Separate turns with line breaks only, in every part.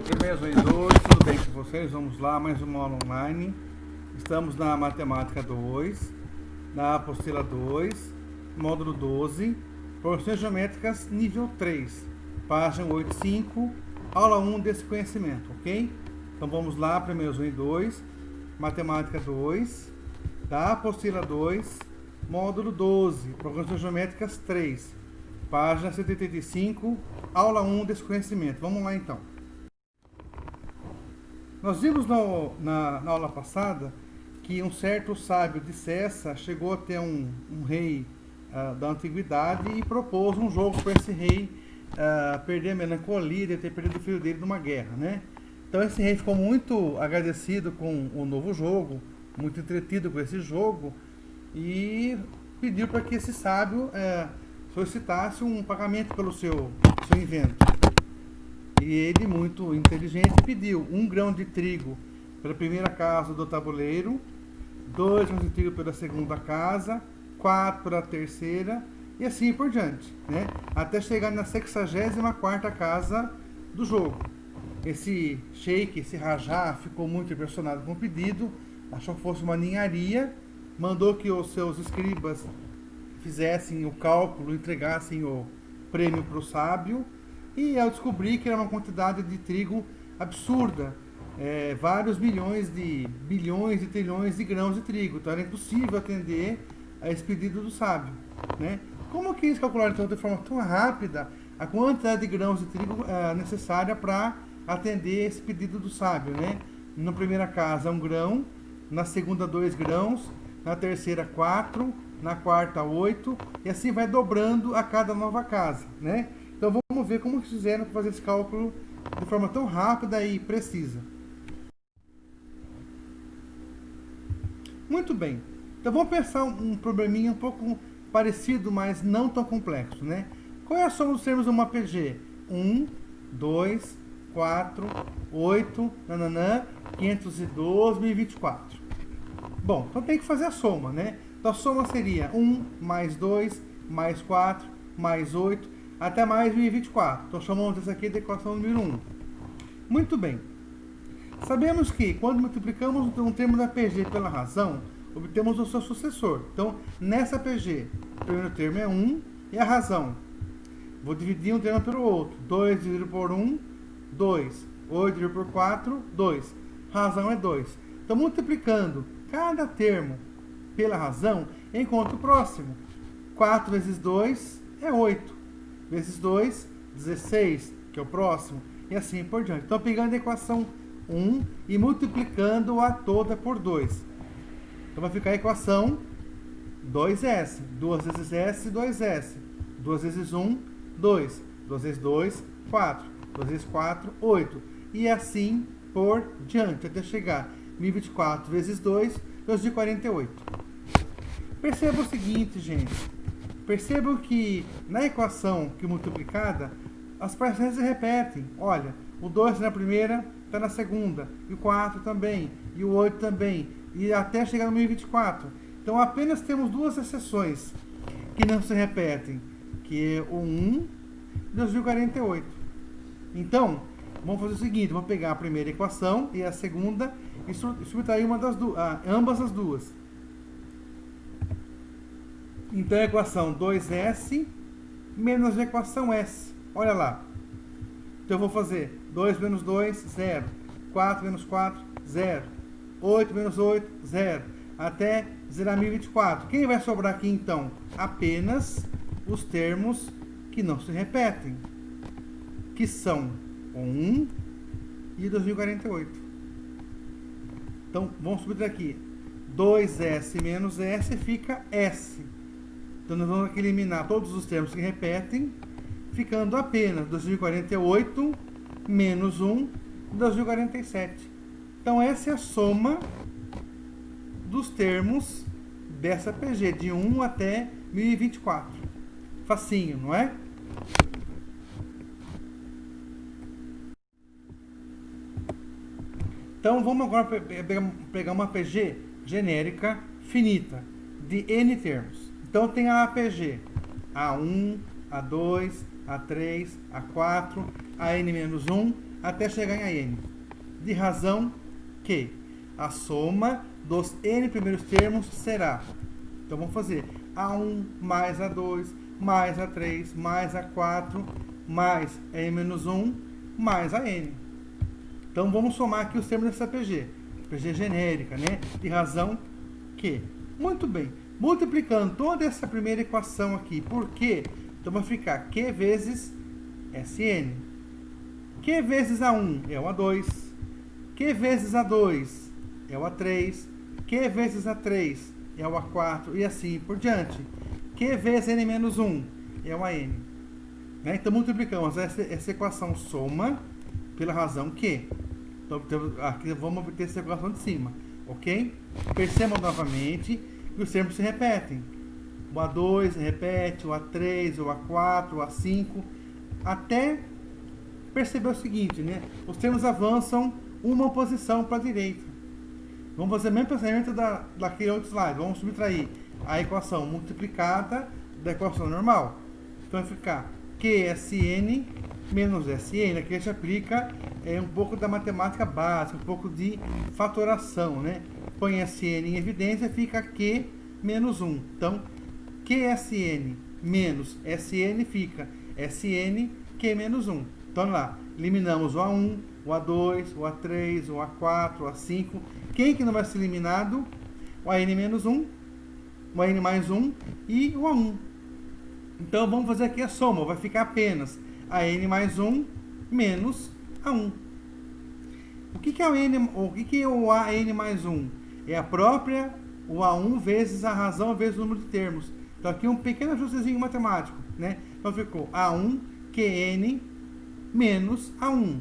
Primeiro e dois, tudo bem com vocês? Vamos lá, mais uma aula online. Estamos na matemática 2, na apostila 2, módulo 12, porções geométricas nível 3, página 85, aula 1 desse conhecimento, ok? Então vamos lá, primeiros 1 e 2, matemática 2, da apostila 2, módulo 12, porções geométricas 3, página 185, aula 1 desse conhecimento. Vamos lá então. Nós vimos na aula passada que um certo sábio de Cessa chegou a ter um rei da antiguidade e propôs um jogo para esse rei perder a melancolia de ter perdido o filho dele numa guerra, né? Então esse rei ficou muito agradecido com o novo jogo, muito entretido com esse jogo e pediu para que esse sábio solicitasse um pagamento pelo seu invento. E ele, muito inteligente, pediu 1 grão de trigo pela primeira casa do tabuleiro, 2 grãos de trigo pela segunda casa, 4 pela terceira, e assim por diante, né? Até chegar na 64ª casa do jogo. Esse sheik, esse rajá, ficou muito impressionado com o pedido, achou que fosse uma ninharia, mandou que os seus escribas fizessem o cálculo, entregassem o prêmio para o sábio, e ao descobrir que era uma quantidade de trigo absurda, vários bilhões e trilhões de grãos de trigo, então era impossível atender a esse pedido do sábio, né? Como que eles calcularam então de forma tão rápida a quantidade de grãos de trigo necessária para atender esse pedido do sábio, né? Na primeira casa 1 grão, na segunda 2 grãos, na terceira 4, na quarta 8, e assim vai dobrando a cada nova casa, né? Então vamos ver como fizeram para fazer esse cálculo de forma tão rápida e precisa. Muito bem. Então vamos pensar um probleminha um pouco parecido, mas não tão complexo, né? Qual é a soma dos termos de uma PG? 1, 2, 4, 8, 512, 1024. Bom, então tem que fazer a soma, né? Então a soma seria 1 mais 2 mais 4 mais 8 até mais 1024. Então chamamos essa aqui de equação número 1. Muito bem. Sabemos que quando multiplicamos um termo da PG pela razão, obtemos o seu sucessor. Então, nessa PG, o primeiro termo é 1 e a razão. Vou dividir um termo pelo outro. 2 dividido por 1, 2. 8 dividido por 4, 2. Razão é 2. Então, multiplicando cada termo pela razão, encontro o próximo. 4 vezes 2 é 8. Vezes 2, 16, que é o próximo, e assim por diante. Então, pegando a equação 1 e multiplicando-a toda por 2. Então, vai ficar a equação 2S. 2 vezes S, 2S. 2 vezes 1, 2. 2 vezes 2, 4. 2 vezes 4, 8. E assim por diante, até chegar 1024 vezes 2, 248. Perceba o seguinte, gente. Percebam que na equação que multiplicada, as parcelas se repetem. Olha, o 2 na primeira, está na segunda, e o 4 também, e o 8 também, e até chegar no 1024. Então apenas temos duas exceções que não se repetem, que é o 1 e 2048. Então, vamos fazer o seguinte, vamos pegar a primeira equação e a segunda e subtrair ambas as duas. Então, a equação 2S menos a equação S. Olha lá. Então, eu vou fazer 2 menos 2, 0. 4 menos 4, 0. 8 menos 8, 0. Até zerar 1024. Quem vai sobrar aqui, então? Apenas os termos que não se repetem, que são o 1 e o 2048. Então, vamos subir aqui. 2S menos S fica S. Então, nós vamos aqui eliminar todos os termos que repetem, ficando apenas 2048 menos 1 e 2047. Então, essa é a soma dos termos dessa PG, de 1 até 1024. Facinho, não é? Então, vamos agora pegar uma PG genérica finita, de N termos. Então, tem a APG, A1, A2, A3, A4, a n-1 até chegar em AN. De razão que a soma dos n primeiros termos será. Então vamos fazer A1 mais A2 mais A3 mais A4 mais n-1 mais AN. Então vamos somar aqui os termos dessa PG. PG genérica, né? De razão que. Muito bem. Multiplicando toda essa primeira equação aqui por Q, então vai ficar Q vezes Sn. Q vezes A1 é o A2. Q vezes A2 é o A3. Q vezes A3 é o A4 e assim por diante. Q vezes n-1 é o AN. Né? Então multiplicamos essa equação soma pela razão Q. Então aqui vamos obter essa equação de cima. Ok? Percebam novamente que os termos se repetem. O A2 se repete, o A3, o A4, o A5, até perceber o seguinte, né? Os termos avançam uma posição para a direita. Vamos fazer o mesmo pensamento daquele outro slide. Vamos subtrair a equação multiplicada da equação normal. Então vai ficar QSN menos SN. Aqui a gente aplica um pouco da matemática básica, um pouco de fatoração, né? Põe SN em evidência, fica Q menos 1. Então, QSN menos SN fica SN Q menos 1. Então, lá, eliminamos o A1, o A2, o A3, o A4, o A5. Quem que não vai ser eliminado? O AN menos 1, o AN mais 1 e o A1. Então, vamos fazer aqui a soma. Vai ficar apenas AN mais 1 menos A1. O que é o AN mais 1? É a própria o A1 vezes a razão vezes o número de termos. Então, aqui um pequeno ajustezinho matemático, né? Então, ficou A1 QN menos A1.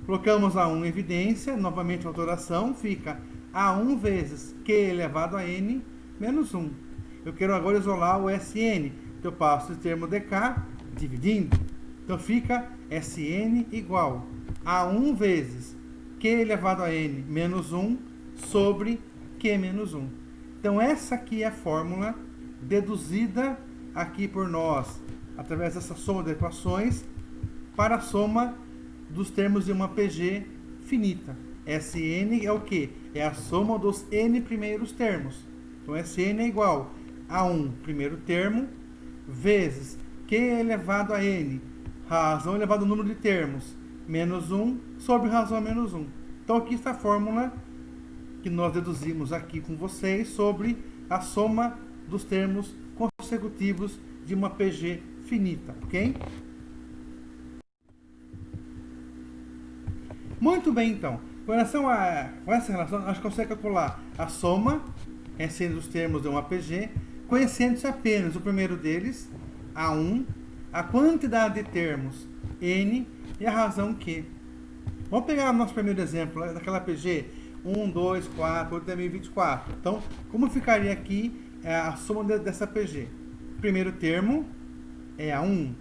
Colocamos A1 em evidência, novamente a autoração, fica A1 vezes Q elevado a N menos 1. Eu quero agora isolar o SN. Então, eu passo o termo DK dividindo. Então, fica SN igual a 1 vezes Q elevado a N menos 1 sobre Q menos 1. Então, essa aqui é a fórmula deduzida aqui por nós, através dessa soma de equações, para a soma dos termos de uma PG finita. Sn é o quê? É a soma dos n primeiros termos. Então, Sn é igual a 1 primeiro termo, vezes Q elevado a N, razão elevado ao número de termos, menos 1 sobre razão menos 1. Então, aqui está a fórmula que nós deduzimos aqui com vocês sobre a soma dos termos consecutivos de uma PG finita, ok? Muito bem, então. Com essa relação, nós conseguimos calcular a soma, sendo os termos de uma PG, conhecendo-se apenas o primeiro deles, A1, a quantidade de termos, N, e a razão Q. Vamos pegar o nosso primeiro exemplo, daquela PG 1, 2, 4, 8 até 1024. Então, como ficaria aqui a soma dessa PG? Primeiro termo é A1,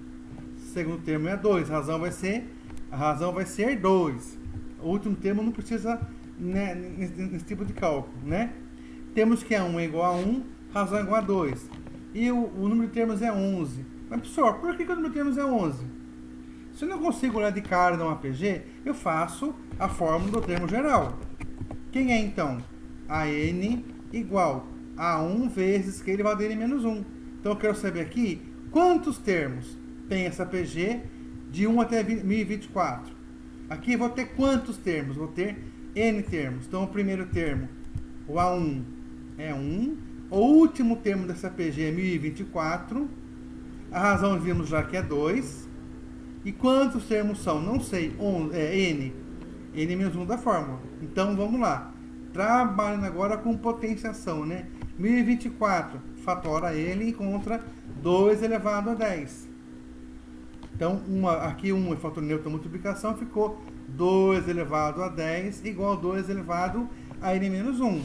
segundo termo é A2, a razão vai ser 2. O último termo não precisa, né, nesse tipo de cálculo, né? Temos que A1 é igual a 1, razão é igual a 2. E o número de termos é 11. Mas, professor, por que o número de termos é 11? Se eu não consigo olhar de cara de uma PG, eu faço a fórmula do termo geral. Quem é, então? AN igual a 1 vezes Q elevado a N menos 1. Então, eu quero saber aqui quantos termos tem essa PG de 1 até 1024. Aqui eu vou ter quantos termos? Vou ter N termos. Então, o primeiro termo, o A1, é 1. O último termo dessa PG é 1024. A razão vimos já que é 2. E quantos termos são? Não sei. N. N menos 1 da fórmula. Então, vamos lá. Trabalhando agora com potenciação, né? 1024, fatora ele e encontra 2 elevado a 10. Então, aqui 1 é fator neutro da multiplicação, ficou 2 elevado a 10 igual a 2 elevado a n menos 1.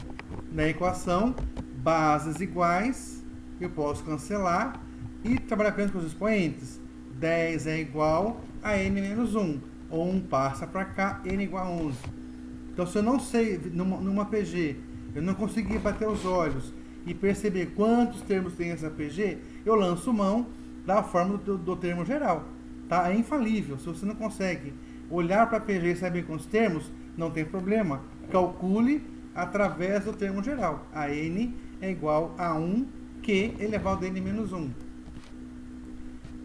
Na equação, bases iguais, eu posso cancelar e trabalhar apenas com os expoentes. 10 é igual a n menos 1. 1 passa para cá, n igual a 11. Então, se eu não sei, numa PG, eu não consegui bater os olhos e perceber quantos termos tem essa PG, eu lanço mão da fórmula do termo geral. Tá? É infalível. Se você não consegue olhar para a PG e saber com os termos, não tem problema. Calcule através do termo geral. A n é igual a 1q elevado a n menos 1.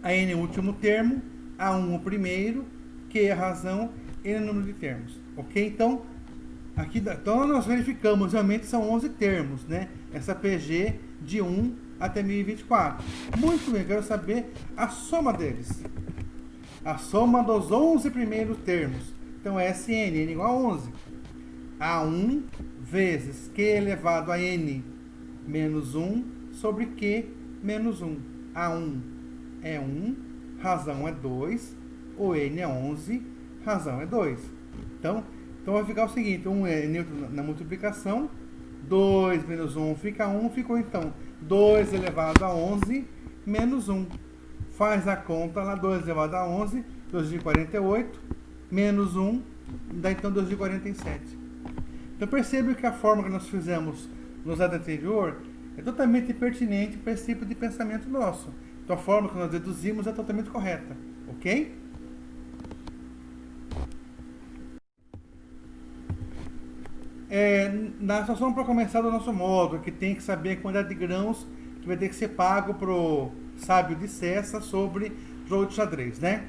A n é o último termo, A1 o primeiro, Q é a razão, N é o número de termos. Ok? Então, então nós verificamos, realmente são 11 termos, né? Essa PG de 1 até 1024. Muito bem, quero saber a soma deles. A soma dos 11 primeiros termos. Então, Sn, n igual a 11. A1 vezes Q elevado a N menos 1 sobre Q menos 1. A1 é 1, razão é 2, o N é 11, razão é 2. Então vai ficar o seguinte, 1 é neutro na multiplicação, 2 menos 1 fica 1, ficou então 2 elevado a 11 menos 1. Faz a conta lá, 2 elevado a 11, 2 de 48, menos 1, dá então 2 de 47. Então perceba que a forma que nós fizemos no slide anterior é totalmente pertinente para esse tipo de pensamento nosso. Então a forma que nós deduzimos é totalmente correta, ok? Na situação para começar do nosso módulo, que tem que saber a quantidade de grãos que vai ter que ser pago para o sábio de Cessa sobre jogo de xadrez, né?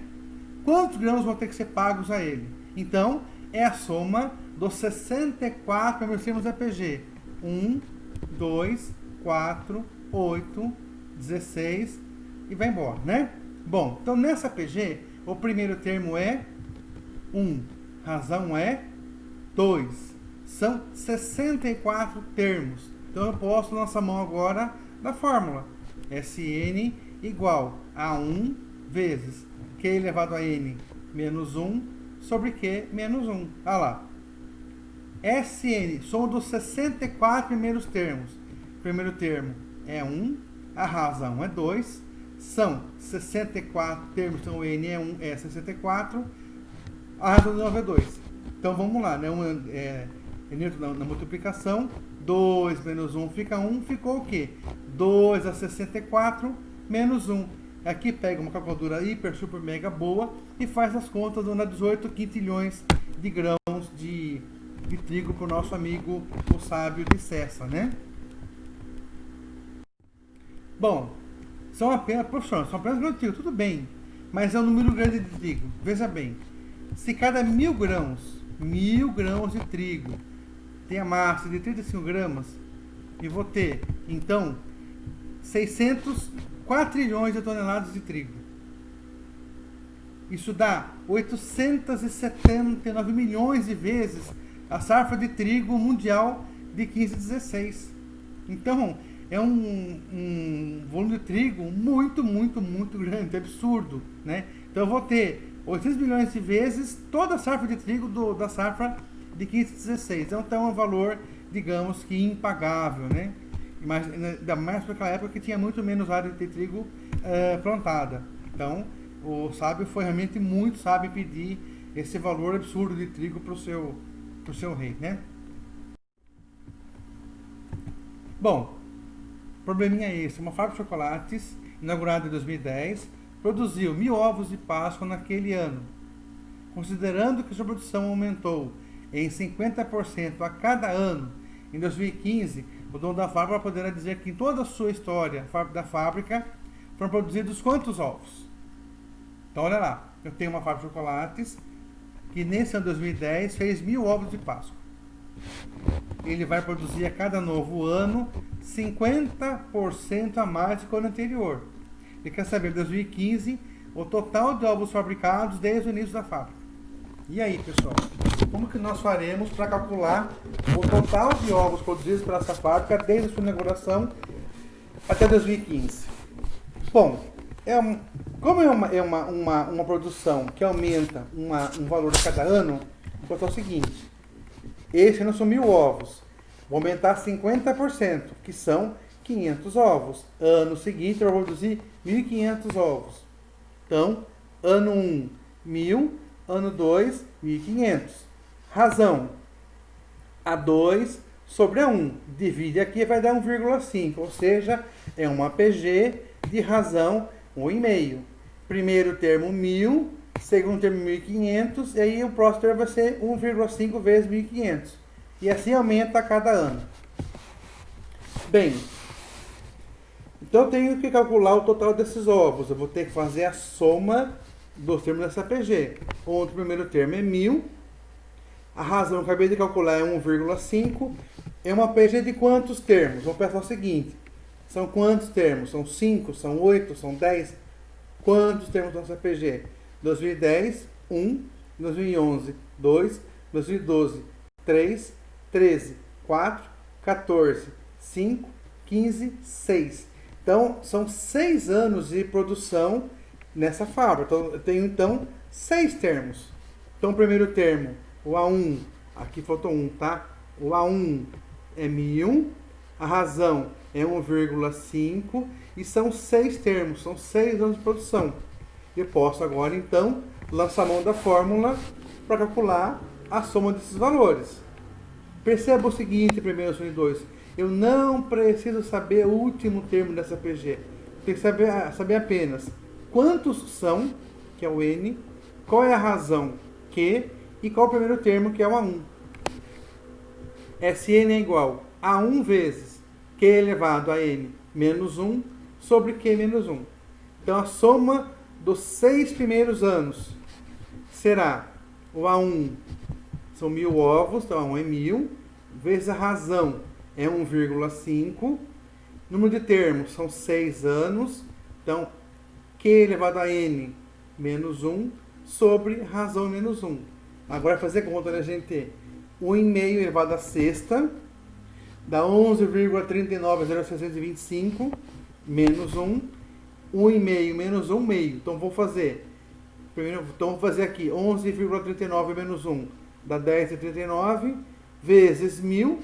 Quantos grãos vão ter que ser pagos a ele? Então, é a soma dos 64 primeiros termos da PG. 1, 2, 4, 8, 16 e vai embora, né? Bom, então nessa PG, o primeiro termo é 1, razão é 2. São 64 termos. Então eu posto nossa mão agora da fórmula. Sn igual a 1 vezes Q elevado a N menos 1 sobre Q menos 1. Olha lá. Sn, soma dos 64 primeiros termos. O primeiro termo é 1, a razão é 2. São 64 termos, então o N é 1, é 64. A razão de novo é 2. Então vamos lá, né? Neutro na multiplicação, 2 menos 1 fica 1, ficou o quê? 2 a 64 menos 1. Aqui pega uma calculadora hiper, super, mega boa e faz as contas dando 18 quintilhões de grãos de trigo para o nosso amigo, o sábio de Cessa, né? Bom, são apenas grãos de trigo, tudo bem, mas é um número grande de trigo. Veja bem, se cada 1000 grãos de trigo tem a massa de 35 gramas, e vou ter, então, 600 quatrilhões de toneladas de trigo. Isso dá 879 milhões de vezes a safra de trigo mundial de 15/16. Então, é um volume de trigo muito, muito, muito grande, absurdo, né? Então, eu vou ter 800 milhões de vezes toda a safra de trigo da safra de 15/16. Então, é um valor, digamos que impagável, né? Mas, ainda mais para aquela época que tinha muito menos área de trigo plantada. Então, o sábio foi realmente muito sábio em pedir esse valor absurdo de trigo para o seu rei, né? Bom, probleminha é esse. Uma fábrica de chocolates, inaugurada em 2010, produziu 1000 ovos de Páscoa naquele ano. Considerando que sua produção aumentou em 50% a cada ano, em 2015, o dono da fábrica poderá dizer que em toda a sua história da fábrica foram produzidos quantos ovos? Então, olha lá, eu tenho uma fábrica de chocolates que nesse ano 2010 fez 1000 ovos de Páscoa. Ele vai produzir a cada novo ano 50% a mais do que o ano anterior. Ele quer saber, em 2015, o total de ovos fabricados desde o início da fábrica. E aí, pessoal? Como que nós faremos para calcular o total de ovos produzidos pela essa fábrica desde a sua inauguração até 2015? Bom, como é uma produção que aumenta um valor a cada ano, vou botar o seguinte. Esse ano são 1000 ovos. Vou aumentar 50%, que são 500 ovos. Ano seguinte eu vou produzir 1.500 ovos. Então, ano 1, 1000. Ano 2, 1.500. Razão. A2 sobre A1. Divide aqui vai dar 1,5. Ou seja, é uma PG de razão 1,5. Primeiro termo 1000 segundo termo 1.500, e aí o próximo termo vai ser 1,5 vezes 1.500. E assim aumenta a cada ano. Bem, então eu tenho que calcular o total desses ovos. Eu vou ter que fazer a soma dos termos dessa PG. Onde o primeiro termo é 1.000. A razão que eu acabei de calcular é 1,5. É uma PG de quantos termos? Vamos pensar o seguinte. São quantos termos? São 5? São 8? São 10? Quantos termos nessa PG? 2010, 1. 2011, 2. 2012, 3. 13, 4. 14, 5. 15, 6. Então, são 6 anos de produção nessa fábrica. Então, eu tenho, então, 6 termos. Então, o primeiro termo, o A1, aqui faltou 1, tá? O A1 é 1.000, a razão é 1,5 e são 6 termos, são 6 anos de produção. Eu posso agora, então, lançar a mão da fórmula para calcular a soma desses valores. Perceba o seguinte, primeiro, e 2. Eu não preciso saber o último termo dessa PG. Tenho que saber apenas quantos são, que é o N, qual é a razão, Q, e qual é o primeiro termo, que é o A1. Sn é igual a 1 vezes Q elevado a N menos 1 sobre Q menos 1. Então, a soma dos 6 primeiros anos será o A1, são 1.000 ovos, então A1 é 1.000, vezes a razão é 1,5. Número de termos são 6 anos, então Q elevado a N menos 1 sobre razão menos 1. Agora, fazer conta, né, gente? 1,5 elevado a sexta dá 11,390625 menos 1. 1,5 menos 1 meio. Então, vou fazer aqui 11,39 menos 1 dá 10,39 vezes 1.000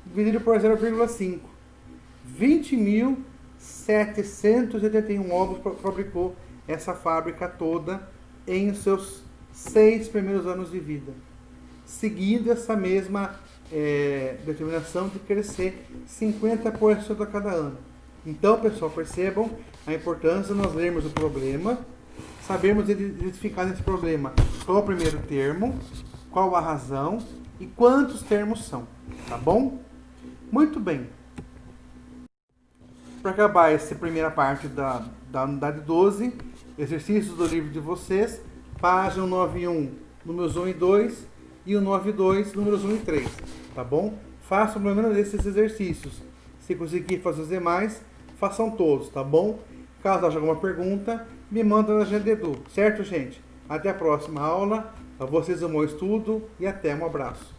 dividido por 0,5. 20.781 ovos fabricou essa fábrica toda em seus 6 primeiros anos de vida, seguindo essa mesma determinação de crescer 50% a cada ano. Então, pessoal, percebam a importância de nós lermos o problema, sabermos identificar nesse problema qual é o primeiro termo, qual a razão e quantos termos são, tá bom? Muito bem. Para acabar essa primeira parte da unidade 12, exercícios do livro de vocês, página 91, números 1 e 2, e o 92, números 1 e 3, tá bom? Façam pelo menos esses exercícios. Se conseguir fazer os demais, façam todos, tá bom? Caso haja alguma pergunta, me manda na Agenda Edu, certo, gente? Até a próxima aula, a vocês um bom estudo e até, um abraço.